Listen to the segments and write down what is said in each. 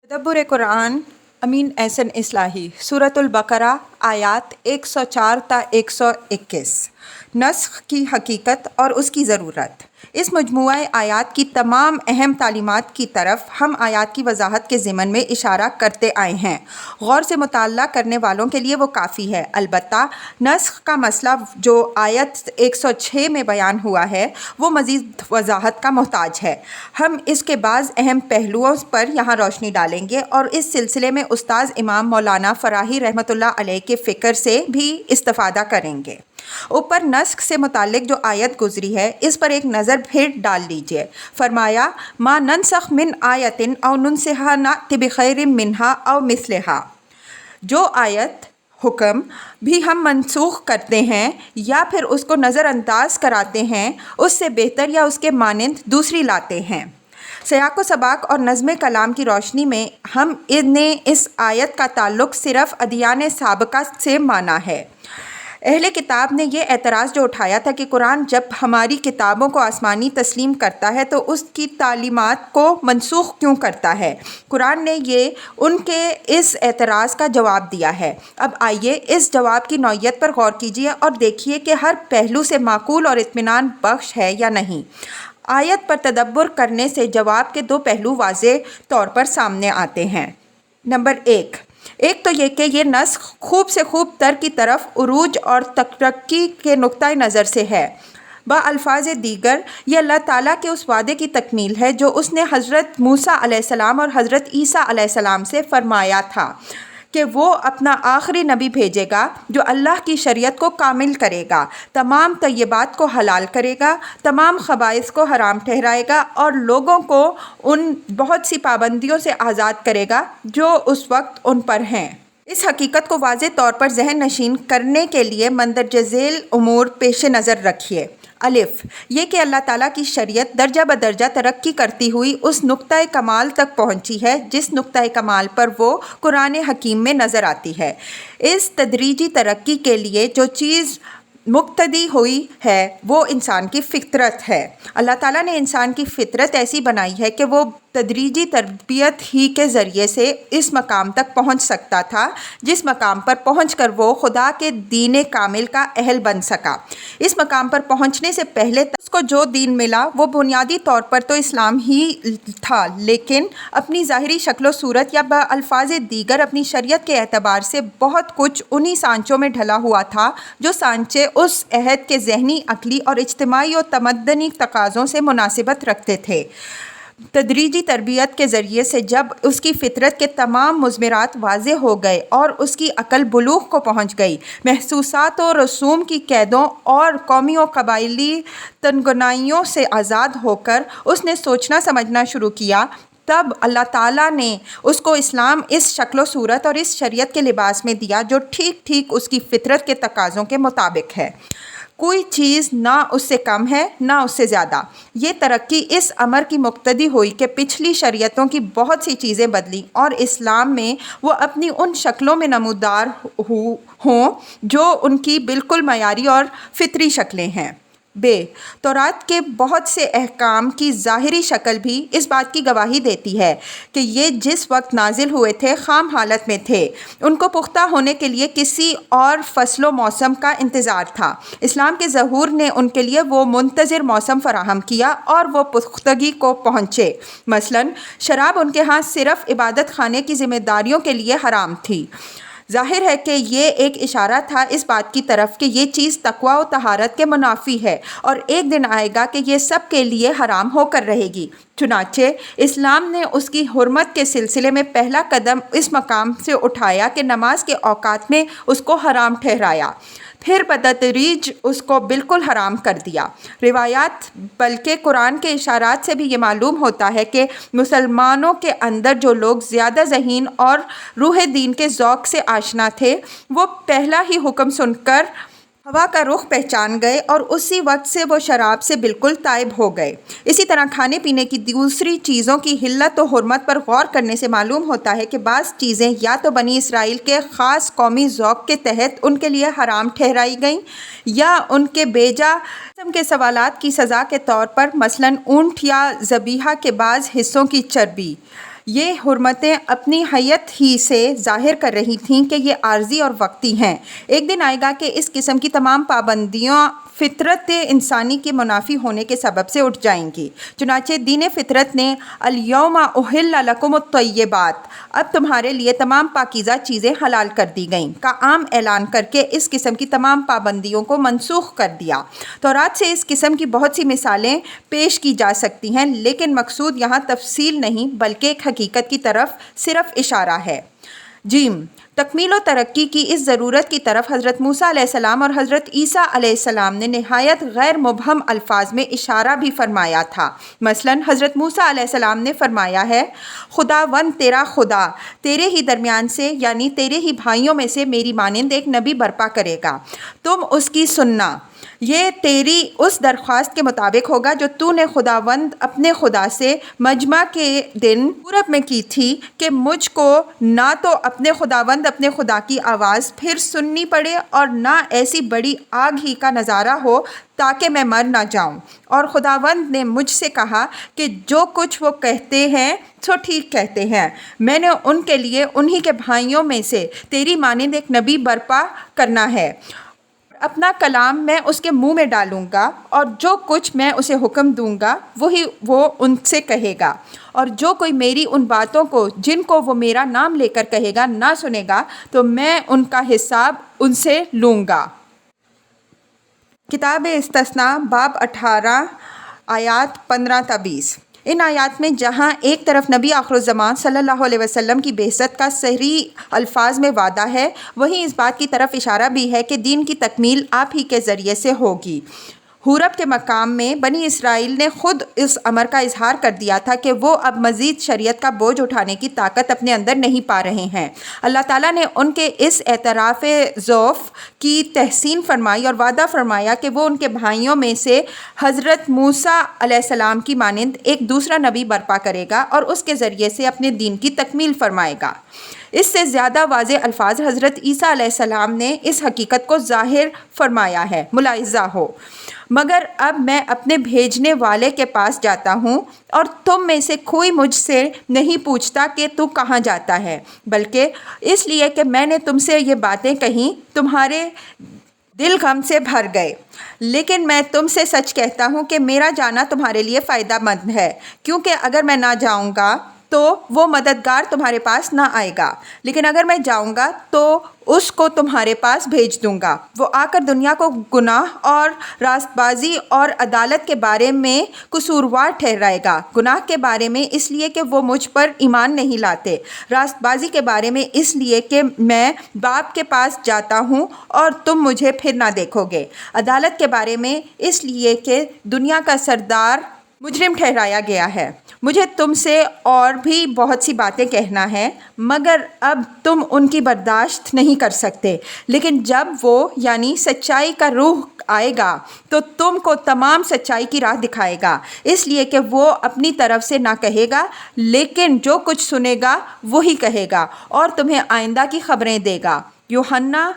تدبر قرآن امین احسن اصلاحی سورۃ البقرہ آیات 104 تا 121 نسخ کی حقیقت اور اس کی ضرورت۔ اس مجموعہ آیات کی تمام اہم تعلیمات کی طرف ہم آیات کی وضاحت کے ضمن میں اشارہ کرتے آئے ہیں۔ غور سے مطالعہ کرنے والوں کے لیے وہ کافی ہے۔ البتہ نسخ کا مسئلہ جو آیت 106 میں بیان ہوا ہے وہ مزید وضاحت کا محتاج ہے۔ ہم اس کے بعض اہم پہلوؤں پر یہاں روشنی ڈالیں گے اور اس سلسلے میں استاذ امام مولانا فراہی رحمۃ اللہ علیہ کے فکر سے بھی استفادہ کریں گے۔ اوپر نسخ سے متعلق جو آیت گزری ہے اس پر ایک نظر پھر ڈال لیجئے۔ فرمایا ما ننسخ من آیت او ننسها نأتی بخیر منہا او مثلہا، جو آیت حکم بھی ہم منسوخ کرتے ہیں یا پھر اس کو نظر انداز کراتے ہیں اس سے بہتر یا اس کے مانند دوسری لاتے ہیں۔ سیاق و سباق اور نظم کلام کی روشنی میں ہم نے اس آیت کا تعلق صرف ادیان سابقہ سے مانا ہے۔ اہل کتاب نے یہ اعتراض جو اٹھایا تھا کہ قرآن جب ہماری کتابوں کو آسمانی تسلیم کرتا ہے تو اس کی تعلیمات کو منسوخ کیوں کرتا ہے، قرآن نے ان کے اس اعتراض کا جواب دیا ہے۔ اب آئیے اس جواب کی نوعیت پر غور کیجیے اور دیکھیے کہ ہر پہلو سے معقول اور اطمینان بخش ہے یا نہیں۔ آیت پر تدبر کرنے سے جواب کے دو پہلو واضح طور پر سامنے آتے ہیں۔ نمبر ایک تو یہ کہ یہ نسخ خوب سے خوب تر کی طرف عروج اور ترقی کے نقطۂ نظر سے ہے۔ بالفاظ دیگر یہ اللہ تعالیٰ کے اس وعدے کی تکمیل ہے جو اس نے حضرت موسیٰ علیہ السلام اور حضرت عیسیٰ علیہ السلام سے فرمایا تھا کہ وہ اپنا آخری نبی بھیجے گا جو اللہ کی شریعت کو کامل کرے گا، تمام طیبات کو حلال کرے گا، تمام خبائث کو حرام ٹھہرائے گا اور لوگوں کو ان بہت سی پابندیوں سے آزاد کرے گا جو اس وقت ان پر ہیں۔ اس حقیقت کو واضح طور پر ذہن نشین کرنے کے لیے مندرجہ ذیل امور پیش نظر رکھیے۔ الف، یہ کہ اللہ تعالیٰ کی شریعت درجہ بدرجہ ترقی کرتی ہوئی اس نقطۂ کمال تک پہنچی ہے جس نقطۂ کمال پر وہ قرآن حکیم میں نظر آتی ہے۔ اس تدریجی ترقی کے لیے جو چیز مقتدی ہوئی ہے وہ انسان کی فطرت ہے۔ اللہ تعالیٰ نے انسان کی فطرت ایسی بنائی ہے کہ وہ تدریجی تربیت ہی کے ذریعے سے اس مقام تک پہنچ سکتا تھا جس مقام پر پہنچ کر وہ خدا کے دین کامل کا اہل بن سکا۔ اس مقام پر پہنچنے سے پہلے اس کو جو دین ملا وہ بنیادی طور پر تو اسلام ہی تھا، لیکن اپنی ظاہری شکل و صورت یا بالفاظ دیگر اپنی شریعت کے اعتبار سے بہت کچھ انہی سانچوں میں ڈھلا ہوا تھا جو سانچے اس عہد کے ذہنی، عقلی اور اجتماعی و تمدنی تقاضوں سے مناسبت رکھتے تھے۔ تدریجی تربیت کے ذریعے سے جب اس کی فطرت کے تمام مضمرات واضح ہو گئے اور اس کی عقل بلوغ کو پہنچ گئی، محسوسات و رسوم کی قیدوں اور قومی و قبائلی تنگنائیوں سے آزاد ہو کر اس نے سوچنا سمجھنا شروع کیا، تب اللہ تعالیٰ نے اس کو اسلام اس شکل و صورت اور اس شریعت کے لباس میں دیا جو ٹھیک ٹھیک اس کی فطرت کے تقاضوں کے مطابق ہے۔ کوئی چیز نہ اس سے کم ہے نہ اس سے زیادہ۔ یہ ترقی اس امر کی مقتضی ہوئی کہ پچھلی شریعتوں کی بہت سی چیزیں بدلیں اور اسلام میں وہ اپنی ان شکلوں میں نمودار ہوں جو ان کی بالکل معیاری اور فطری شکلیں ہیں۔ تورات کے بہت سے احکام کی ظاہری شکل بھی اس بات کی گواہی دیتی ہے کہ یہ جس وقت نازل ہوئے تھے خام حالت میں تھے، ان کو پختہ ہونے کے لیے کسی اور فصل و موسم کا انتظار تھا۔ اسلام کے ظہور نے ان کے لیے وہ منتظر موسم فراہم کیا اور وہ پختگی کو پہنچے۔ مثلاً شراب ان کے ہاں صرف عبادت خانے کی ذمہ داریوں کے لیے حرام تھی۔ ظاہر ہے کہ یہ ایک اشارہ تھا اس بات کی طرف کہ یہ چیز تقویٰ و طہارت کے منافی ہے اور ایک دن آئے گا کہ یہ سب کے لیے حرام ہو کر رہے گی۔ چنانچہ اسلام نے اس کی حرمت کے سلسلے میں پہلا قدم اس مقام سے اٹھایا کہ نماز کے اوقات میں اس کو حرام ٹھہرایا، پھر بتدریج اس کو بالکل حرام کر دیا۔ روایات بلکہ قرآن کے اشارات سے بھی یہ معلوم ہوتا ہے کہ مسلمانوں کے اندر جو لوگ زیادہ ذہین اور روح دین کے ذوق سے آشنا تھے وہ پہلا ہی حکم سن کر ہوا کا رخ پہچان گئے اور اسی وقت سے وہ شراب سے بالکل تائب ہو گئے۔ اسی طرح کھانے پینے کی دوسری چیزوں کی حلت و حرمت پر غور کرنے سے معلوم ہوتا ہے کہ بعض چیزیں یا تو بنی اسرائیل کے خاص قومی ذوق کے تحت ان کے لیے حرام ٹھہرائی گئیں یا ان کے بیجا قسم کے سوالات کی سزا کے طور پر، مثلاً اونٹ یا ذبیحہ کے بعض حصوں کی چربی، یہ حرمتیں اپنی حیت ہی سے ظاہر کر رہی تھیں کہ یہ عارضی اور وقتی ہیں۔ ایک دن آئے گا کہ اس قسم کی تمام پابندیاں فطرت انسانی کے منافی ہونے کے سبب سے اٹھ جائیں گی۔ چنانچہ دین فطرت نے الیوم احل لکم الطیبات، اب تمہارے لیے تمام پاکیزہ چیزیں حلال کر دی گئیں کا عام اعلان کر کے اس قسم کی تمام پابندیوں کو منسوخ کر دیا۔ تورات سے اس قسم کی بہت سی مثالیں پیش کی جا سکتی ہیں، لیکن مقصود یہاں تفصیل نہیں بلکہ ایک حقیقت کی طرف صرف اشارہ ہے۔ جیم، تکمیل و ترقی کی اس ضرورت کی طرف حضرت موسیٰ علیہ السلام اور حضرت عیسیٰ علیہ السلام نے نہایت غیر مبہم الفاظ میں اشارہ بھی فرمایا تھا۔ مثلاً حضرت موسیٰ علیہ السلام نے فرمایا ہے، خداوند تیرا خدا تیرے ہی درمیان سے یعنی تیرے ہی بھائیوں میں سے میری مانند ایک نبی برپا کرے گا، تم اس کی سننا۔ یہ تیری اس درخواست کے مطابق ہوگا جو تو نے خداوند اپنے خدا سے مجمع کے دن پورب میں کی تھی کہ مجھ کو نہ تو اپنے خداوند اپنے خدا کی آواز پھر سننی پڑے اور نہ ایسی بڑی آگ ہی کا نظارہ ہو تاکہ میں مر نہ جاؤں۔ اور خداوند نے مجھ سے کہا کہ جو کچھ وہ کہتے ہیں سو ٹھیک کہتے ہیں، میں نے ان کے لیے انہی کے بھائیوں میں سے تیری مانند ایک نبی برپا کرنا ہے۔ اپنا کلام میں اس کے منہ میں ڈالوں گا اور جو کچھ میں اسے حکم دوں گا وہی وہ ان سے کہے گا، اور جو کوئی میری ان باتوں کو جن کو وہ میرا نام لے کر کہے گا نہ سنے گا تو میں ان کا حساب ان سے لوں گا۔ کتاب استثناء باب 18 آیات 15 تا 20۔ ان آیات میں جہاں ایک طرف نبی آخر الزمان صلی اللہ علیہ وسلم کی بعثت کا صریح الفاظ میں وعدہ ہے، وہیں اس بات کی طرف اشارہ بھی ہے کہ دین کی تکمیل آپ ہی کے ذریعے سے ہوگی۔ حورب کے مقام میں بنی اسرائیل نے خود اس امر کا اظہار کر دیا تھا کہ وہ اب مزید شریعت کا بوجھ اٹھانے کی طاقت اپنے اندر نہیں پا رہے ہیں۔ اللہ تعالیٰ نے ان کے اس اعتراف ضعف کی تحسین فرمائی اور وعدہ فرمایا کہ وہ ان کے بھائیوں میں سے حضرت موسیٰ علیہ السلام کی مانند ایک دوسرا نبی برپا کرے گا اور اس کے ذریعے سے اپنے دین کی تکمیل فرمائے گا۔ اس سے زیادہ واضح الفاظ حضرت عیسیٰ علیہ السلام نے اس حقیقت کو ظاہر فرمایا ہے، ملاحظہ ہو، مگر اب میں اپنے بھیجنے والے کے پاس جاتا ہوں اور تم میں سے کوئی مجھ سے نہیں پوچھتا کہ تو کہاں جاتا ہے، بلکہ اس لیے کہ میں نے تم سے یہ باتیں کہیں تمہارے دل غم سے بھر گئے۔ لیکن میں تم سے سچ کہتا ہوں کہ میرا جانا تمہارے لیے فائدہ مند ہے، کیونکہ اگر میں نہ جاؤں گا تو وہ مددگار تمہارے پاس نہ آئے گا، لیکن اگر میں جاؤں گا تو اس کو تمہارے پاس بھیج دوں گا۔ وہ آ کر دنیا کو گناہ اور راست بازی اور عدالت کے بارے میں قصوروار ٹھہرائے گا۔ گناہ کے بارے میں اس لیے کہ وہ مجھ پر ایمان نہیں لاتے، راست بازی کے بارے میں اس لیے کہ میں باپ کے پاس جاتا ہوں اور تم مجھے پھر نہ دیکھو گے، عدالت کے بارے میں اس لیے کہ دنیا کا سردار مجرم ٹھہرایا گیا ہے۔ مجھے تم سے اور بھی بہت سی باتیں کہنا ہے، مگر اب تم ان کی برداشت نہیں کر سکتے، لیکن جب وہ یعنی سچائی کا روح آئے گا تو تم کو تمام سچائی کی راہ دکھائے گا، اس لیے کہ وہ اپنی طرف سے نہ کہے گا، لیکن جو کچھ سنے گا وہی کہے گا اور تمہیں آئندہ کی خبریں دے گا۔ یوحنا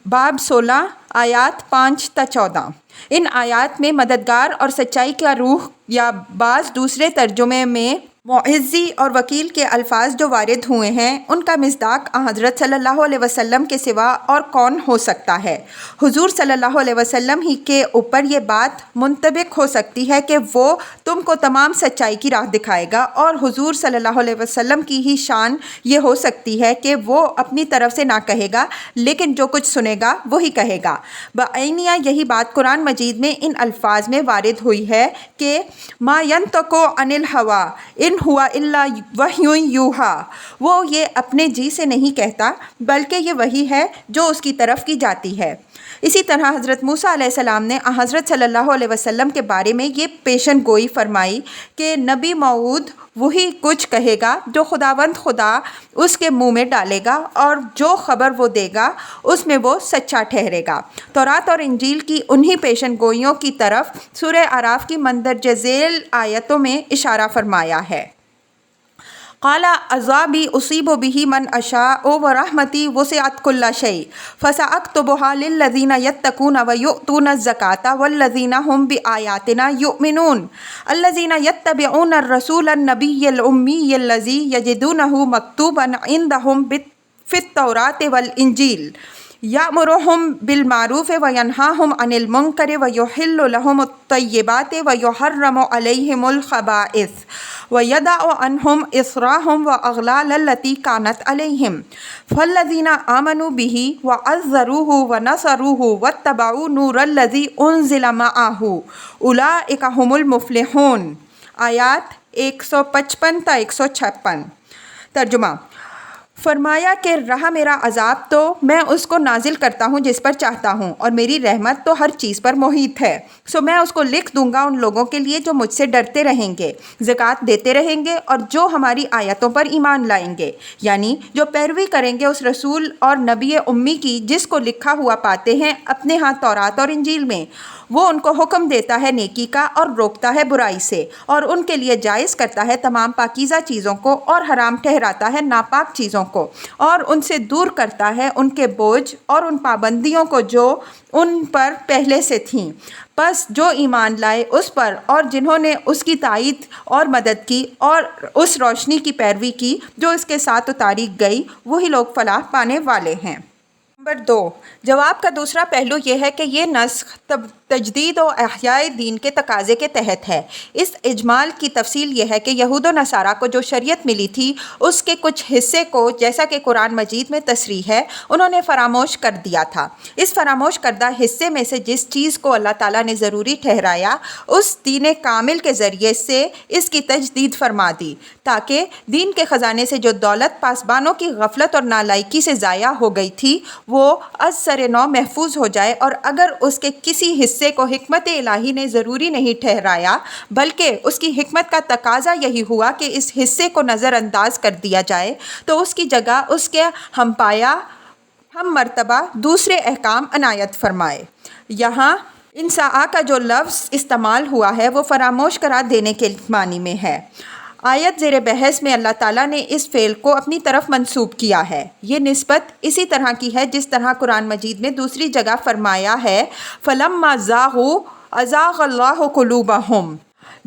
باب 16 آیات 5 تا 14۔ ان آیات میں مددگار اور سچائی کا روح یا بعض دوسرے ترجمے میں معزی اور وکیل کے الفاظ جو وارد ہوئے ہیں ان کا مصداق حضرت صلی اللہ علیہ وسلم کے سوا اور کون ہو سکتا ہے؟ حضور صلی اللہ علیہ وسلم ہی کے اوپر یہ بات منطبق ہو سکتی ہے کہ وہ تم کو تمام سچائی کی راہ دکھائے گا، اور حضور صلی اللہ علیہ وسلم کی ہی شان یہ ہو سکتی ہے کہ وہ اپنی طرف سے نہ کہے گا، لیکن جو کچھ سنے گا وہی کہے گا۔ بعینیہ یہی بات قرآن مجید میں ان الفاظ میں وارد ہوئی ہے کہ ما ینطق عن الہویٰ ان ہوا الا وحی یوحیٰ، وہ یہ اپنے جی سے نہیں کہتا بلکہ یہ وحی ہے جو اس کی طرف کی جاتی ہے۔ اسی طرح حضرت موسیٰ علیہ السلام نے حضرت صلی اللہ علیہ وسلم کے بارے میں یہ پیشن گوئی فرمائی کہ نبی موعود وہی کچھ کہے گا جو خداوند خدا اس کے منہ میں ڈالے گا، اور جو خبر وہ دے گا اس میں وہ سچا ٹھہرے گا۔ تورات اور انجیل کی انہی پیشن گوئیوں کی طرف سورہ اعراف کی مندرجہ ذیل آیتوں میں اشارہ فرمایا ہے۔ قال عذابی اصیب به من اشاء ورحمتی وسعت کل شیء فساکتبها للذین یتقون ویؤتون الزکاة والذین هم بآیاتنا یؤمنون الذین یتبعون الرسول النبی الامی الذی یجدونه مکتوبا عندهم فی التوراة والانجیل یأمرهم بالمعروف وینہاهم عن المنکر ویحل لهم الطیبات ویحرم علیہم الخبائث ویدع عنہم اصرهم واغلال التي كانت علیہم فالذین آمنوا به وعزروه ونصروه واتبعوا نور الذی انزل معه اولئک هم المفلحون۔ آیات 155 تا 156۔ ترجمہ۔ فرمایا کہ رہا میرا عذاب تو میں اس کو نازل کرتا ہوں جس پر چاہتا ہوں، اور میری رحمت تو ہر چیز پر محیط ہے، سو میں اس کو لکھ دوں گا ان لوگوں کے لیے جو مجھ سے ڈرتے رہیں گے، زکوٰۃ دیتے رہیں گے، اور جو ہماری آیتوں پر ایمان لائیں گے، یعنی جو پیروی کریں گے اس رسول اور نبی امی کی جس کو لکھا ہوا پاتے ہیں اپنے ہاں تورات اور انجیل میں۔ وہ ان کو حکم دیتا ہے نیکی کا اور روکتا ہے برائی سے، اور ان کے لیے جائز کرتا ہے تمام پاکیزہ چیزوں کو اور حرام ٹھہراتا ہے ناپاک چیزوں کو، اور ان سے دور کرتا ہے ان کے بوجھ اور ان پابندیوں کو جو ان پر پہلے سے تھیں۔ پس جو ایمان لائے اس پر اور جنہوں نے اس کی تائید اور مدد کی اور اس روشنی کی پیروی کی جو اس کے ساتھ اتاری گئی، وہی لوگ فلاح پانے والے ہیں۔ نمبر 2، جواب کا دوسرا پہلو یہ ہے کہ یہ نسخ تجدید و احیاء دین کے تقاضے کے تحت ہے۔ اس اجمال کی تفصیل یہ ہے کہ یہود و نصارہ کو جو شریعت ملی تھی اس کے کچھ حصے کو، جیسا کہ قرآن مجید میں تصریح ہے، انہوں نے فراموش کر دیا تھا۔ اس فراموش کردہ حصے میں سے جس چیز کو اللہ تعالیٰ نے ضروری ٹھہرایا، اس دین کامل کے ذریعے سے اس کی تجدید فرما دی، تاکہ دین کے خزانے سے جو دولت پاسبانوں کی غفلت اور نالائکی سے ضائع ہو گئی تھی وہ از سر نو محفوظ ہو جائے، اور اگر اس کے کسی حصے کو حکمت الہی نے ضروری نہیں ٹھہرایا بلکہ اس کی حکمت کا تقاضا یہی ہوا کہ اس حصے کو نظر انداز کر دیا جائے، تو اس کی جگہ اس کے ہم پایا ہم مرتبہ دوسرے احکام عنایت فرمائے۔ یہاں انساء کا جو لفظ استعمال ہوا ہے وہ فراموش قرار دینے کے معنی میں ہے۔ آیت زیر بحث میں اللہ تعالیٰ نے اس فعل کو اپنی طرف منسوب کیا ہے۔ یہ نسبت اسی طرح کی ہے جس طرح قرآن مجید میں دوسری جگہ فرمایا ہے فَلَمَّا زَاغُوا أَزَاغَ اللَّهُ قُلُوبَهُمْ،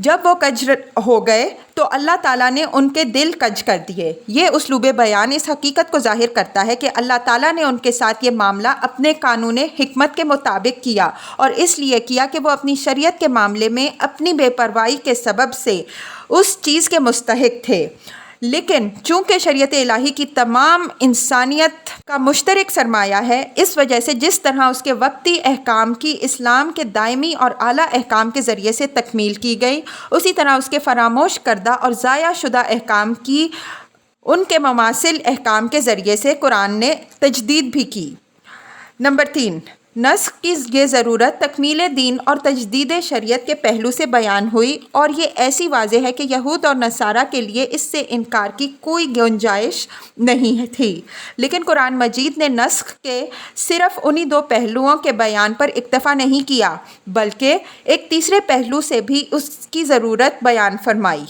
جب وہ کج ہو گئے تو اللہ تعالیٰ نے ان کے دل کج کر دیے۔ یہ اسلوب بیان اس حقیقت کو ظاہر کرتا ہے کہ اللہ تعالیٰ نے ان کے ساتھ یہ معاملہ اپنے قانون حکمت کے مطابق کیا، اور اس لیے کیا کہ وہ اپنی شریعت کے معاملے میں اپنی بے پرواہی کے سبب سے اس چیز کے مستحق تھے۔ لیکن چونکہ شریعت الہی کی تمام انسانیت کا مشترک سرمایہ ہے، اس وجہ سے جس طرح اس کے وقتی احکام کی اسلام کے دائمی اور اعلیٰ احکام کے ذریعے سے تکمیل کی گئی، اسی طرح اس کے فراموش کردہ اور ضائع شدہ احکام کی ان کے مماثل احکام کے ذریعے سے قرآن نے تجدید بھی کی۔ نمبر 3، نسخ کی یہ ضرورت تکمیل دین اور تجدید شریعت کے پہلو سے بیان ہوئی، اور یہ ایسی واضح ہے کہ یہود اور نصارہ کے لیے اس سے انکار کی کوئی گنجائش نہیں تھی۔ لیکن قرآن مجید نے نسخ کے صرف انہی دو پہلوؤں کے بیان پر اکتفا نہیں کیا، بلکہ ایک تیسرے پہلو سے بھی اس کی ضرورت بیان فرمائی۔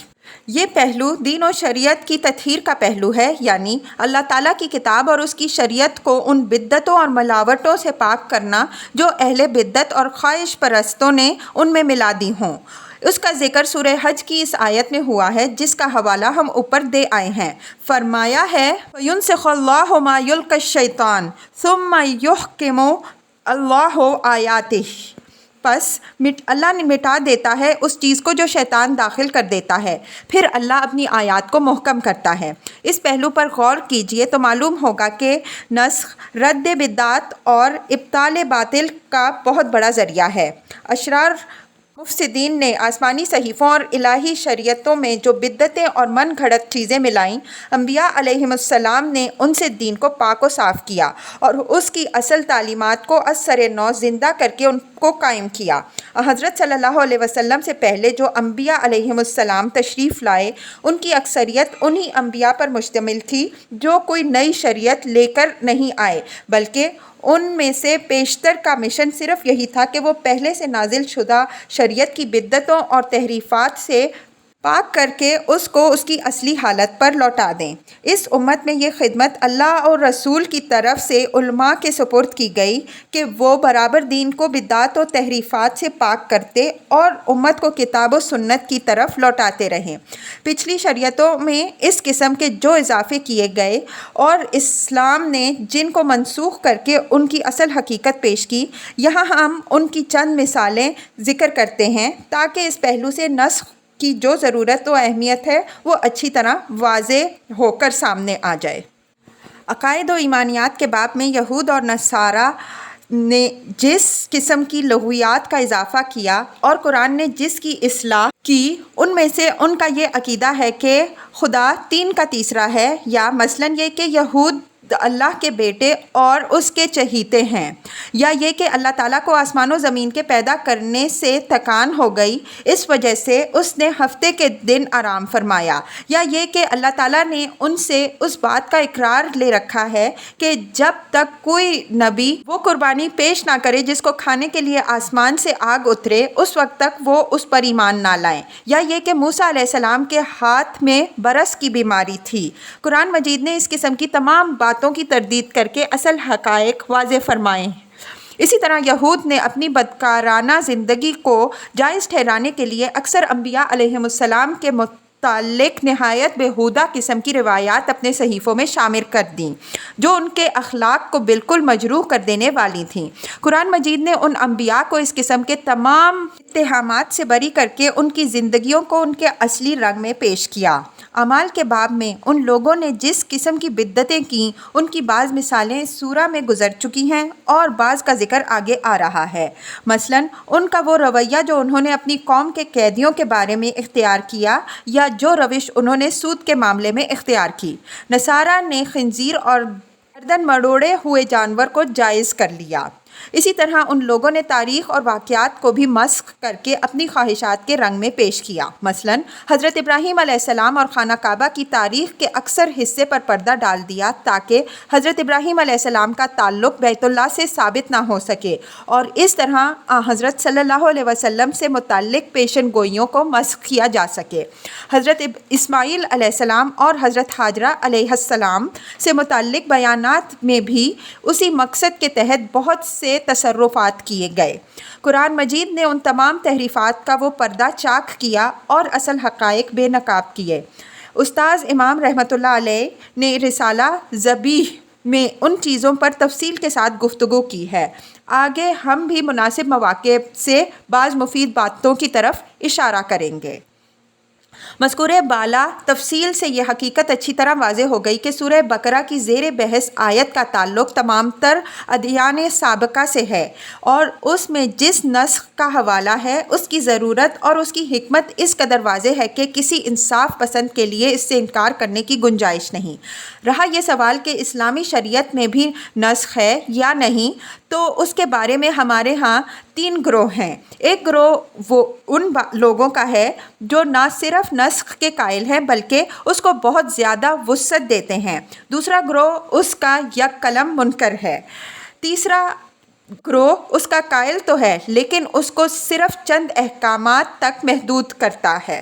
یہ پہلو دین و شریعت کی تطہیر کا پہلو ہے، یعنی اللہ تعالیٰ کی کتاب اور اس کی شریعت کو ان بدعتوں اور ملاوٹوں سے پاک کرنا جو اہل بدعت اور خواہش پرستوں نے ان میں ملا دی ہوں۔ اس کا ذکر سورہ حج کی اس آیت میں ہوا ہے جس کا حوالہ ہم اوپر دے آئے ہیں۔ فرمایا ہے فَيُنْسِخُ اللَّهُ مَا يُلْقِي الشَّيْطَانُ ثُمَّ يُحْكِمُ اللَّهُ آیَاتِهِ، پس اللہ نے مٹا دیتا ہے اس چیز کو جو شیطان داخل کر دیتا ہے، پھر اللہ اپنی آیات کو محکم کرتا ہے۔ اس پہلو پر غور کیجئے تو معلوم ہوگا کہ نسخ رد بدعات اور ابطال باطل کا بہت بڑا ذریعہ ہے۔ اشرار مفسدین نے آسمانی صحیفوں اور الہی شریعتوں میں جو بدعتیں اور من گھڑت چیزیں ملائیں، انبیاء علیہم السلام نے ان سے دین کو پاک و صاف کیا اور اس کی اصل تعلیمات کو از سر نو زندہ کر کے ان کو قائم کیا۔ حضرت صلی اللہ علیہ وسلم سے پہلے جو انبیاء علیہم السلام تشریف لائے، ان کی اکثریت انہی انبیاء پر مشتمل تھی جو کوئی نئی شریعت لے کر نہیں آئے، بلکہ ان میں سے بیشتر کا مشن صرف یہی تھا کہ وہ پہلے سے نازل شدہ شریعت کی بدعتوں اور تحریفات سے پاک کر کے اس کو اس کی اصلی حالت پر لوٹا دیں۔ اس امت میں یہ خدمت اللہ اور رسول کی طرف سے علماء کے سپرد کی گئی کہ وہ برابر دین کو بدعت و تحریفات سے پاک کرتے اور امت کو کتاب و سنت کی طرف لوٹاتے رہیں۔ پچھلی شریعتوں میں اس قسم کے جو اضافے کیے گئے اور اسلام نے جن کو منسوخ کر کے ان کی اصل حقیقت پیش کی، یہاں ہم ان کی چند مثالیں ذکر کرتے ہیں تاکہ اس پہلو سے نسخ کی جو ضرورت و اہمیت ہے وہ اچھی طرح واضح ہو کر سامنے آ جائے۔ عقائد و ایمانیات کے باب میں یہود اور نصارہ نے جس قسم کی لغویات کا اضافہ کیا اور قرآن نے جس کی اصلاح کی، ان میں سے ان کا یہ عقیدہ ہے کہ خدا تین کا تیسرا ہے، یا مثلاً یہ کہ یہود اللہ کے بیٹے اور اس کے چہیتے ہیں، یا یہ کہ اللہ تعالیٰ کو آسمان و زمین کے پیدا کرنے سے تھکان ہو گئی اس وجہ سے اس نے ہفتے کے دن آرام فرمایا، یا یہ کہ اللہ تعالیٰ نے ان سے اس بات کا اقرار لے رکھا ہے کہ جب تک کوئی نبی وہ قربانی پیش نہ کرے جس کو کھانے کے لیے آسمان سے آگ اترے اس وقت تک وہ اس پر ایمان نہ لائیں، یا یہ کہ موسیٰ علیہ السلام کے ہاتھ میں برس کی بیماری تھی۔ قرآن مجید نے اس قسم کی تمام باتوں کی تردید کر کے اصل حقائق واضح فرمائے۔ اسی طرح یہود نے اپنی بدکارانہ زندگی کو جائز ٹھہرانے کے لیے اکثر انبیاء علیہم السلام کے متعلق نہایت بیہودہ قسم کی روایات اپنے صحیفوں میں شامل کر دیں جو ان کے اخلاق کو بالکل مجروح کر دینے والی تھیں۔ قرآن مجید نے ان انبیاء کو اس قسم کے تمام اتہامات سے بری کر کے ان کی زندگیوں کو ان کے اصلی رنگ میں پیش کیا۔ اعمال کے باب میں ان لوگوں نے جس قسم کی بدعتیں کیں ان کی بعض مثالیں اس سورہ میں گزر چکی ہیں اور بعض کا ذکر آگے آ رہا ہے۔ مثلاً ان کا وہ رویہ جو انہوں نے اپنی قوم کے قیدیوں کے بارے میں اختیار کیا، یا جو روش انہوں نے سود کے معاملے میں اختیار کی۔ نصارہ نے خنزیر اور گردن مروڑے ہوئے جانور کو جائز کر لیا۔ اسی طرح ان لوگوں نے تاریخ اور واقعات کو بھی مسخ کر کے اپنی خواہشات کے رنگ میں پیش کیا۔ مثلاً حضرت ابراہیم علیہ السلام اور خانہ کعبہ کی تاریخ کے اکثر حصے پر پردہ ڈال دیا تاکہ حضرت ابراہیم علیہ السلام کا تعلق بیت اللہ سے ثابت نہ ہو سکے، اور اس طرح حضرت صلی اللہ علیہ وسلم سے متعلق پیشن گوئیوں کو مسخ کیا جا سکے۔ حضرت اسماعیل علیہ السلام اور حضرت ہاجرہ علیہ السلام سے متعلق بیانات میں بھی اسی مقصد کے تحت بہت سے تصرفات کیے گئے۔ قرآن مجید نے ان تمام تحریفات کا وہ پردہ چاک کیا اور اصل حقائق بے نقاب کیے۔ استاذ امام رحمۃ اللہ علیہ نے رسالہ ذبیح میں ان چیزوں پر تفصیل کے ساتھ گفتگو کی ہے۔ آگے ہم بھی مناسب مواقع سے بعض مفید باتوں کی طرف اشارہ کریں گے۔ مذکورہ بالا تفصیل سے یہ حقیقت اچھی طرح واضح ہو گئی کہ سورہ بقرہ کی زیر بحث آیت کا تعلق تمام تر ادیان سابقہ سے ہے، اور اس میں جس نسخ کا حوالہ ہے اس کی ضرورت اور اس کی حکمت اس قدر واضح ہے کہ کسی انصاف پسند کے لیے اس سے انکار کرنے کی گنجائش نہیں۔ رہا یہ سوال کہ اسلامی شریعت میں بھی نسخ ہے یا نہیں، تو اس کے بارے میں ہمارے ہاں تین گروہ ہیں۔ ایک گروہ وہ ان لوگوں کا ہے جو نہ صرف نسخ کے قائل ہیں بلکہ اس کو بہت زیادہ وسعت دیتے ہیں۔ دوسرا گروہ اس کا یک قلم منکر ہے۔ تیسرا گروہ اس کا قائل تو ہے لیکن اس کو صرف چند احکامات تک محدود کرتا ہے۔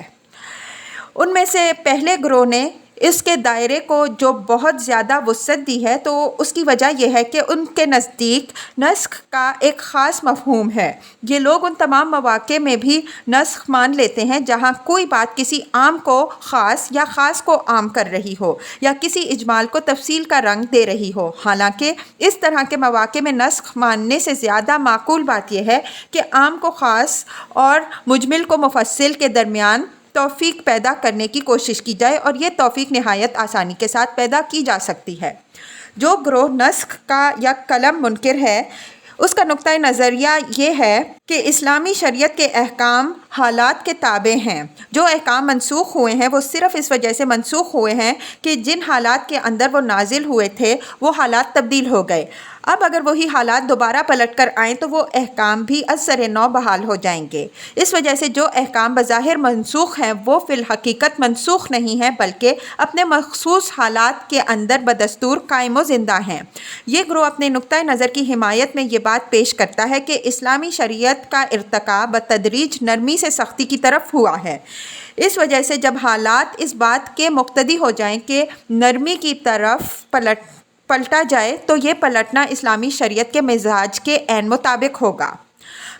ان میں سے پہلے گروہ نے اس کے دائرے کو جو بہت زیادہ وسعت دی ہے، تو اس کی وجہ یہ ہے کہ ان کے نزدیک نسخ کا ایک خاص مفہوم ہے۔ یہ لوگ ان تمام مواقع میں بھی نسخ مان لیتے ہیں جہاں کوئی بات کسی عام کو خاص یا خاص کو عام کر رہی ہو، یا کسی اجمال کو تفصیل کا رنگ دے رہی ہو۔ حالانکہ اس طرح کے مواقع میں نسخ ماننے سے زیادہ معقول بات یہ ہے کہ عام کو خاص اور مجمل کو مفصل کے درمیان توفیق پیدا کرنے کی کوشش کی جائے، اور یہ توفیق نہایت آسانی کے ساتھ پیدا کی جا سکتی ہے۔ جو گروہ نسخ کا یک قلم منکر ہے، اس کا نقطۂ نظریہ یہ ہے کہ اسلامی شریعت کے احکام حالات کے تابع ہیں۔ جو احکام منسوخ ہوئے ہیں وہ صرف اس وجہ سے منسوخ ہوئے ہیں کہ جن حالات کے اندر وہ نازل ہوئے تھے وہ حالات تبدیل ہو گئے۔ اب اگر وہی حالات دوبارہ پلٹ کر آئیں تو وہ احکام بھی از سر نو بحال ہو جائیں گے۔ اس وجہ سے جو احکام بظاہر منسوخ ہیں وہ فی الحقیقت منسوخ نہیں ہیں بلکہ اپنے مخصوص حالات کے اندر بدستور قائم و زندہ ہیں۔ یہ گروہ اپنے نقطۂ نظر کی حمایت میں یہ بات پیش کرتا ہے کہ اسلامی شریعت شریعت کا ارتقا بتدریج نرمی سے سختی کی طرف ہوا ہے۔ اس وجہ سے جب حالات اس بات کے مقتضی ہو جائیں کہ نرمی کی طرف پلٹا جائے تو یہ پلٹنا اسلامی شریعت کے مزاج کے عین مطابق ہوگا۔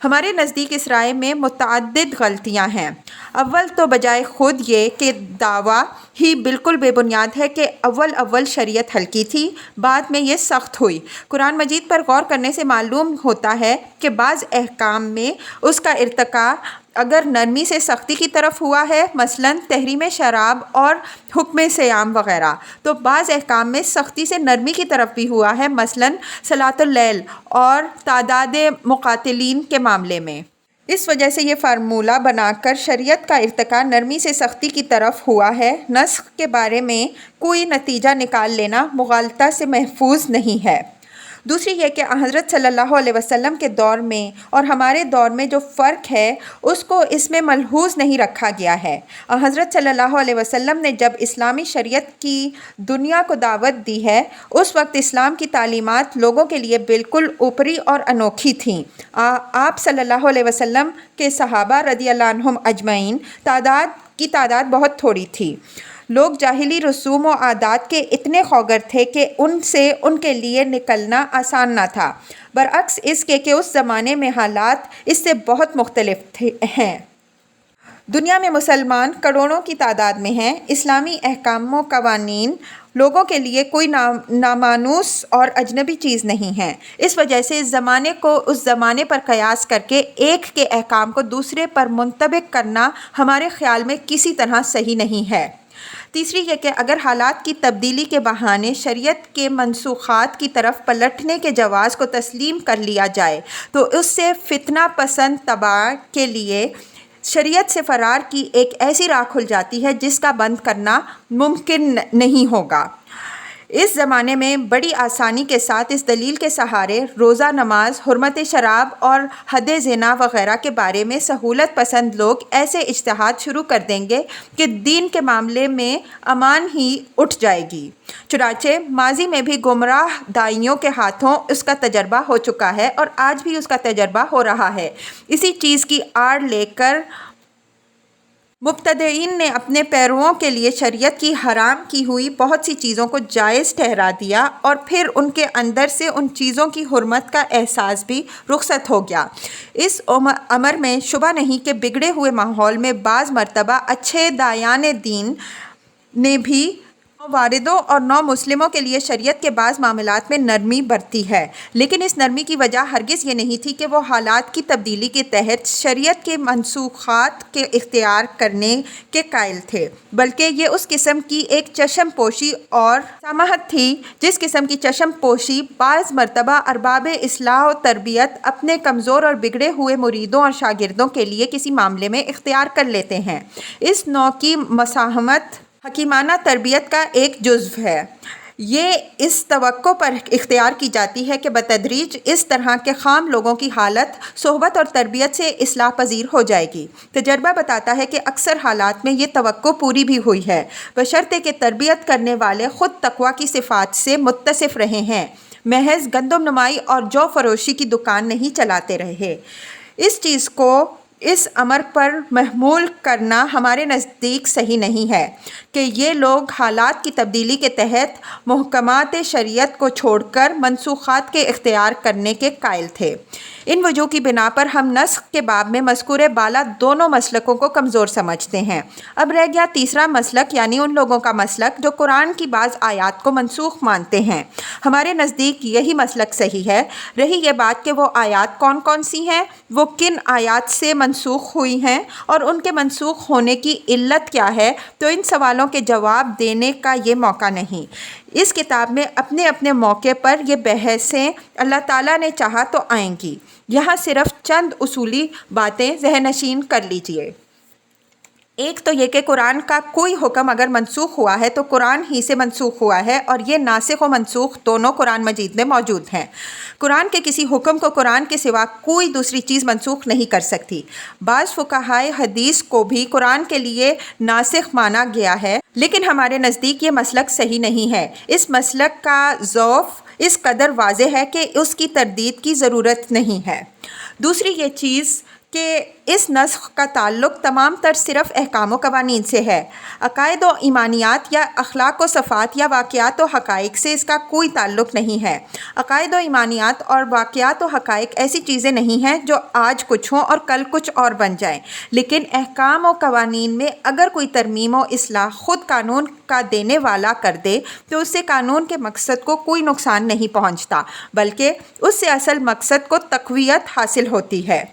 ہمارے نزدیک اس رائے میں متعدد غلطیاں ہیں۔ اول تو بجائے خود یہ کہ دعویٰ ہی بالکل بے بنیاد ہے کہ اول شریعت ہلکی تھی، بعد میں یہ سخت ہوئی۔ قرآن مجید پر غور کرنے سے معلوم ہوتا ہے کہ بعض احکام میں اس کا ارتقا اگر نرمی سے سختی کی طرف ہوا ہے، مثلاً تحریم شراب اور حکم صیام وغیرہ، تو بعض احکام میں سختی سے نرمی کی طرف بھی ہوا ہے، مثلاً صلاۃ اللیل اور تعداد مقاتلین کے معاملے میں۔ اس وجہ سے یہ فارمولہ بنا کر شریعت کا ارتقا نرمی سے سختی کی طرف ہوا ہے۔ نسخ کے بارے میں کوئی نتیجہ نکال لینا مغالطہ سے محفوظ نہیں ہے۔ دوسری یہ کہ حضرت صلی اللہ علیہ وسلم کے دور میں اور ہمارے دور میں جو فرق ہے اس کو اس میں ملحوظ نہیں رکھا گیا ہے۔ حضرت صلی اللہ علیہ وسلم نے جب اسلامی شریعت کی دنیا کو دعوت دی ہے، اس وقت اسلام کی تعلیمات لوگوں کے لیے بالکل اوپری اور انوکھی تھیں۔ آپ صلی اللہ علیہ وسلم کے صحابہ رضی اللہ عنہم اجمعین کی تعداد بہت تھوڑی تھی۔ لوگ جاہلی رسوم و عادات کے اتنے خوگر تھے کہ ان سے ان کے لیے نکلنا آسان نہ تھا، برعکس اس کے کہ اس زمانے میں حالات اس سے بہت مختلف ہیں۔ دنیا میں مسلمان کروڑوں کی تعداد میں ہیں۔ اسلامی احکام و قوانین لوگوں کے لیے کوئی نامانوس اور اجنبی چیز نہیں ہے۔ اس وجہ سے اس زمانے کو اس زمانے پر قیاس کر کے ایک کے احکام کو دوسرے پر منطبق کرنا ہمارے خیال میں کسی طرح صحیح نہیں ہے۔ تیسری یہ کہ اگر حالات کی تبدیلی کے بہانے شریعت کے منسوخات کی طرف پلٹنے کے جواز کو تسلیم کر لیا جائے تو اس سے فتنہ پسند طبع کے لیے شریعت سے فرار کی ایک ایسی راہ کھل جاتی ہے جس کا بند کرنا ممکن نہیں ہوگا۔ اس زمانے میں بڑی آسانی کے ساتھ اس دلیل کے سہارے روزہ نماز، حرمت شراب اور حد زنا وغیرہ کے بارے میں سہولت پسند لوگ ایسے اجتہاد شروع کر دیں گے کہ دین کے معاملے میں امان ہی اٹھ جائے گی۔ چنانچہ ماضی میں بھی گمراہ داعیوں کے ہاتھوں اس کا تجربہ ہو چکا ہے اور آج بھی اس کا تجربہ ہو رہا ہے۔ اسی چیز کی آڑ لے کر مبتدعین نے اپنے پیرووں کے لیے شریعت کی حرام کی ہوئی بہت سی چیزوں کو جائز ٹھہرا دیا اور پھر ان کے اندر سے ان چیزوں کی حرمت کا احساس بھی رخصت ہو گیا۔ اس امر میں شبہ نہیں کہ بگڑے ہوئے ماحول میں بعض مرتبہ اچھے داعیان دین نے بھی واردوں اور نو مسلموں کے لیے شریعت کے بعض معاملات میں نرمی برتی ہے، لیکن اس نرمی کی وجہ ہرگز یہ نہیں تھی کہ وہ حالات کی تبدیلی کے تحت شریعت کے منسوخات کے اختیار کرنے کے قائل تھے، بلکہ یہ اس قسم کی ایک چشم پوشی اور سماحت تھی جس قسم کی چشم پوشی بعض مرتبہ ارباب اصلاح و تربیت اپنے کمزور اور بگڑے ہوئے مریدوں اور شاگردوں کے لیے کسی معاملے میں اختیار کر لیتے ہیں۔ اس نوع کی مساہمت حکیمانہ تربیت کا ایک جزو ہے۔ یہ اس توقع پر اختیار کی جاتی ہے کہ بتدریج اس طرح کے خام لوگوں کی حالت صحبت اور تربیت سے اصلاح پذیر ہو جائے گی۔ تجربہ بتاتا ہے کہ اکثر حالات میں یہ توقع پوری بھی ہوئی ہے، بشرطے کہ تربیت کرنے والے خود تقویٰ کی صفات سے متصف رہے ہیں، محض گندم نمائی اور جو فروشی کی دکان نہیں چلاتے رہے۔ اس چیز کو اس امر پر محمول کرنا ہمارے نزدیک صحیح نہیں ہے کہ یہ لوگ حالات کی تبدیلی کے تحت محکمات شریعت کو چھوڑ کر منسوخات کے اختیار کرنے کے قائل تھے۔ ان وجوہ کی بنا پر ہم نسخ کے باب میں مذکور بالا دونوں مسلکوں کو کمزور سمجھتے ہیں۔ اب رہ گیا تیسرا مسلک، یعنی ان لوگوں کا مسلک جو قرآن کی بعض آیات کو منسوخ مانتے ہیں۔ ہمارے نزدیک یہی مسلک صحیح ہے۔ رہی یہ بات کہ وہ آیات کون کون سی ہیں، وہ کن آیات سے منسوخ ہوئی ہیں اور ان کے منسوخ ہونے کی علت کیا ہے، تو ان سوالوں کے جواب دینے کا یہ موقع نہیں۔ اس کتاب میں اپنے اپنے موقع پر یہ بحثیں اللہ تعالیٰ نے چاہا تو آئیں گی۔ یہاں صرف چند اصولی باتیں ذہن نشین کر لیجئے۔ ایک تو یہ کہ قرآن کا کوئی حکم اگر منسوخ ہوا ہے تو قرآن ہی سے منسوخ ہوا ہے، اور یہ ناسخ و منسوخ دونوں قرآن مجید میں موجود ہیں۔ قرآن کے کسی حکم کو قرآن کے سوا کوئی دوسری چیز منسوخ نہیں کر سکتی۔ بعض فقہائے حدیث کو بھی قرآن کے لیے ناسخ مانا گیا ہے، لیکن ہمارے نزدیک یہ مسلک صحیح نہیں ہے۔ اس مسلک کا ضعف اس قدر واضح ہے کہ اس کی تردید کی ضرورت نہیں ہے۔ دوسری یہ چیز کہ اس نسخ کا تعلق تمام تر صرف احکام و قوانین سے ہے۔ عقائد و ایمانیات یا اخلاق و صفات یا واقعات و حقائق سے اس کا کوئی تعلق نہیں ہے۔ عقائد و ایمانیات اور واقعات و حقائق ایسی چیزیں نہیں ہیں جو آج کچھ ہوں اور کل کچھ اور بن جائیں، لیکن احکام و قوانین میں اگر کوئی ترمیم و اصلاح خود قانون کا دینے والا کر دے تو اس سے قانون کے مقصد کو کوئی نقصان نہیں پہنچتا، بلکہ اس سے اصل مقصد کو تقویت حاصل ہوتی ہے۔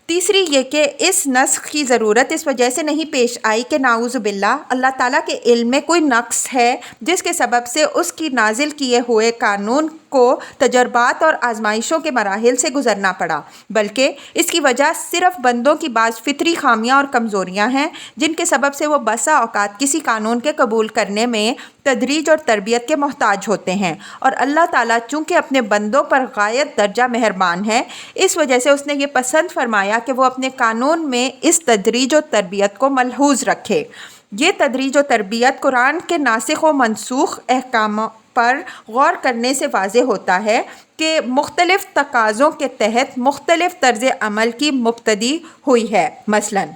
تیسری یہ کہ اس نسخ کی ضرورت اس وجہ سے نہیں پیش آئی کہ نعوذ باللہ اللہ تعالیٰ کے علم میں کوئی نقص ہے جس کے سبب سے اس کی نازل کیے ہوئے قانون کو تجربات اور آزمائشوں کے مراحل سے گزرنا پڑا، بلکہ اس کی وجہ صرف بندوں کی بعض فطری خامیاں اور کمزوریاں ہیں جن کے سبب سے وہ بسا اوقات کسی قانون کے قبول کرنے میں تدریج اور تربیت کے محتاج ہوتے ہیں، اور اللہ تعالیٰ چونکہ اپنے بندوں پر غایت درجہ مہربان ہے، اس وجہ سے اس نے یہ پسند فرمایا کہ وہ اپنے قانون میں اس تدریج و تربیت کو ملحوظ رکھے۔ یہ تدریج و تربیت قرآن کے ناسخ و منسوخ احکام پر غور کرنے سے واضح ہوتا ہے کہ مختلف تقاضوں کے تحت مختلف طرز عمل کی مقتضی ہوئی ہے۔ مثلاً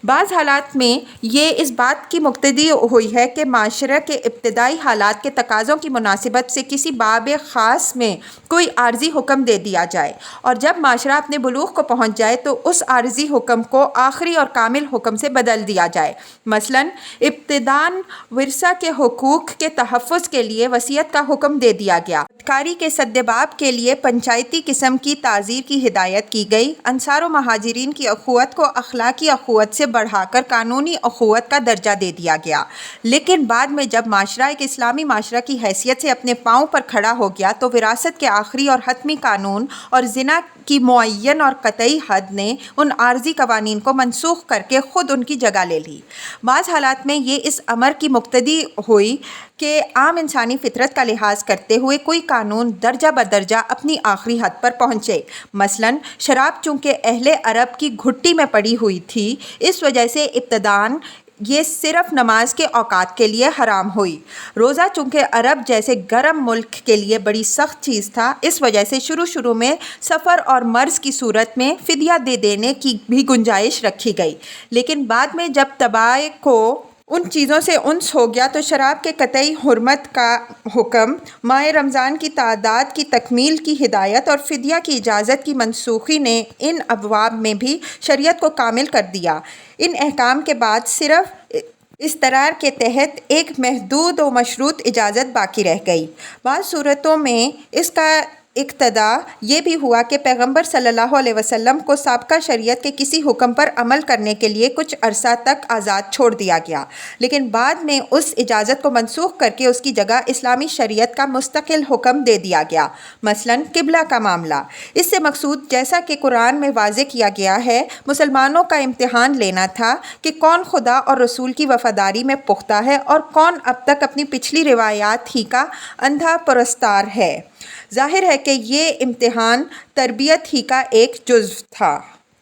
بعض حالات میں یہ اس بات کی مقتضی ہوئی ہے کہ معاشرے کے ابتدائی حالات کے تقاضوں کی مناسبت سے کسی باب خاص میں کوئی عارضی حکم دے دیا جائے، اور جب معاشرہ اپنے بلوغ کو پہنچ جائے تو اس عارضی حکم کو آخری اور کامل حکم سے بدل دیا جائے۔ مثلاً ابتداً ورثہ کے حقوق کے تحفظ کے لیے وصیت کا حکم دے دیا گیا، بدکاری کے سدباب کے لیے پنچایتی قسم کی تعزیر کی ہدایت کی گئی، انصار و مہاجرین کی اخوت کو اخلاقی اخوت سے بڑھا کر قانونی اخوت کا درجہ دے دیا گیا۔ لیکن بعد میں جب معاشرہ ایک اسلامی معاشرہ کی حیثیت سے اپنے پاؤں پر کھڑا ہو گیا تو وراثت کے آخری اور حتمی قانون اور زنا کی معین اور قطعی حد نے ان عارضی قوانین کو منسوخ کر کے خود ان کی جگہ لے لی۔ بعض حالات میں یہ اس امر کی مقتضی ہوئی کہ عام انسانی فطرت کا لحاظ کرتے ہوئے کوئی قانون درجہ بدرجہ اپنی آخری حد پر پہنچے۔ مثلاً شراب چونکہ اہل عرب کی گھٹی میں پڑی ہوئی تھی، اس وجہ سے ابتداً یہ صرف نماز کے اوقات کے لیے حرام ہوئی۔ روزہ چونکہ عرب جیسے گرم ملک کے لیے بڑی سخت چیز تھا، اس وجہ سے شروع میں سفر اور مرض کی صورت میں فدیہ دے دینے کی بھی گنجائش رکھی گئی، لیکن بعد میں جب طبع کو ان چیزوں سے انس ہو گیا تو شراب کے قطعی حرمت کا حکم، ماہ رمضان کی تعداد کی تکمیل کی ہدایت اور فدیہ کی اجازت کی منسوخی نے ان ابواب میں بھی شریعت کو کامل کر دیا۔ ان احکام کے بعد صرف اضطرار کے تحت ایک محدود و مشروط اجازت باقی رہ گئی۔ بعض صورتوں میں اس کا اقتضا یہ بھی ہوا کہ پیغمبر صلی اللہ علیہ وسلم کو سابقہ شریعت کے کسی حکم پر عمل کرنے کے لیے کچھ عرصہ تک آزاد چھوڑ دیا گیا، لیکن بعد میں اس اجازت کو منسوخ کر کے اس کی جگہ اسلامی شریعت کا مستقل حکم دے دیا گیا۔ مثلاً قبلہ کا معاملہ، اس سے مقصود جیسا کہ قرآن میں واضح کیا گیا ہے مسلمانوں کا امتحان لینا تھا کہ کون خدا اور رسول کی وفاداری میں پختہ ہے اور کون اب تک اپنی پچھلی روایات ہی کا اندھا پرستار ہے۔ ظاہر ہے کہ یہ امتحان تربیت ہی کا ایک جزو تھا۔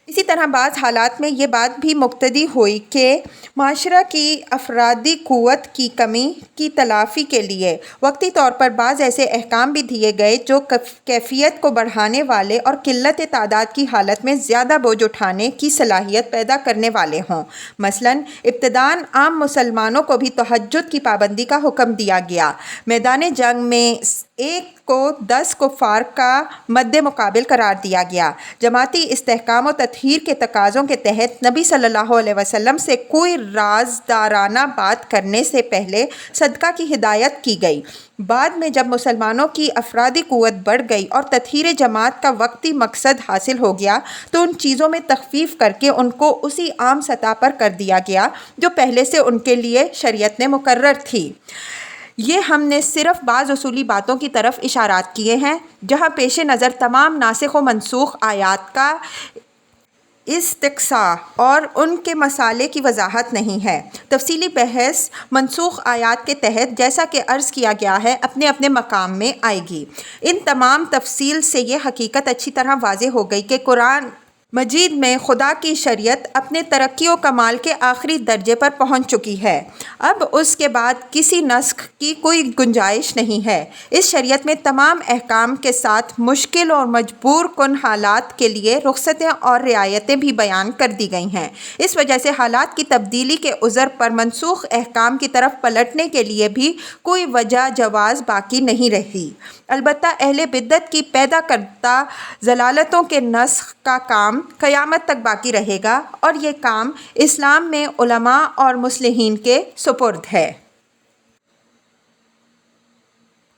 اسی طرح بعض حالات میں یہ بات بھی مقتضی ہوئی کہ معاشرہ کی افرادی قوت کی کمی کی تلافی کے لیے وقتی طور پر بعض ایسے احکام بھی دیے گئے جو کیفیت کو بڑھانے والے اور قلت تعداد کی حالت میں زیادہ بوجھ اٹھانے کی صلاحیت پیدا کرنے والے ہوں۔ مثلاً ابتداً عام مسلمانوں کو بھی تہجد کی پابندی کا حکم دیا گیا۔ میدان جنگ میں ایک کو 10 کفار کا مد مقابل قرار دیا گیا۔ جماعتی استحکام و تطہیر کے تقاضوں کے تحت نبی صلی اللہ علیہ وسلم سے کوئی رازدارانہ بات کرنے سے پہلے صدقہ کی ہدایت کی گئی۔ بعد میں جب مسلمانوں کی افرادی قوت بڑھ گئی اور تطہیر جماعت کا وقتی مقصد حاصل ہو گیا تو ان چیزوں میں تخفیف کر کے ان کو اسی عام سطح پر کر دیا گیا جو پہلے سے ان کے لیے شریعت نے مقرر تھی۔ یہ ہم نے صرف بعض اصولی باتوں کی طرف اشارات کیے ہیں جہاں پیش نظر تمام ناسخ و منسوخ آیات کا استقصاء اور ان کے مسالے کی وضاحت نہیں ہے۔ تفصیلی بحث منسوخ آیات کے تحت جیسا کہ عرض کیا گیا ہے اپنے اپنے مقام میں آئے گی۔ ان تمام تفصیل سے یہ حقیقت اچھی طرح واضح ہو گئی کہ قرآن مجید میں خدا کی شریعت اپنے ترقی و کمال کے آخری درجے پر پہنچ چکی ہے۔ اب اس کے بعد کسی نسخ کی کوئی گنجائش نہیں ہے۔ اس شریعت میں تمام احکام کے ساتھ مشکل اور مجبور کن حالات کے لیے رخصتیں اور رعایتیں بھی بیان کر دی گئی ہیں۔ اس وجہ سے حالات کی تبدیلی کے عذر پر منسوخ احکام کی طرف پلٹنے کے لیے بھی کوئی وجہ جواز باقی نہیں رہی۔ البتہ اہل بدعت کی پیدا کردہ ضلالتوں کے نسخ کا کام قیامت تک باقی رہے گا، اور یہ کام اسلام میں علماء اور مصلحین کے سپرد ہے۔